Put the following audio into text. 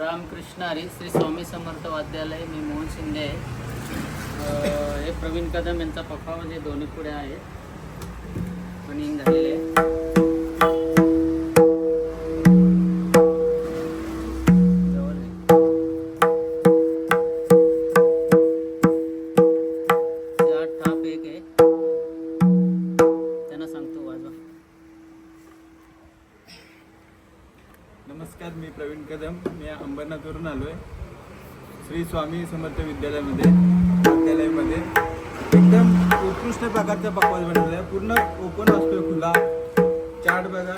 रामकृष्ण हरी श्री स्वामी समर्थ वाद्यालय. मी मोहन शिंदे आहे. हे प्रवीण कदम यांचा पप्पा म्हणजे दोन्ही पुढे आहेत. रनिंग झालेले थाप एक आहे, त्यांना सांगतो वाजवा. नमस्कार, मी प्रवीण कदम. मी अंबरनाथवरून आलो आहे. श्री स्वामी समर्थ विद्यालयामध्ये एकदम उत्कृष्ट प्रकारचा पकवान बनवला आहे. पूर्ण ओपन असतो, खुला चाट बघा.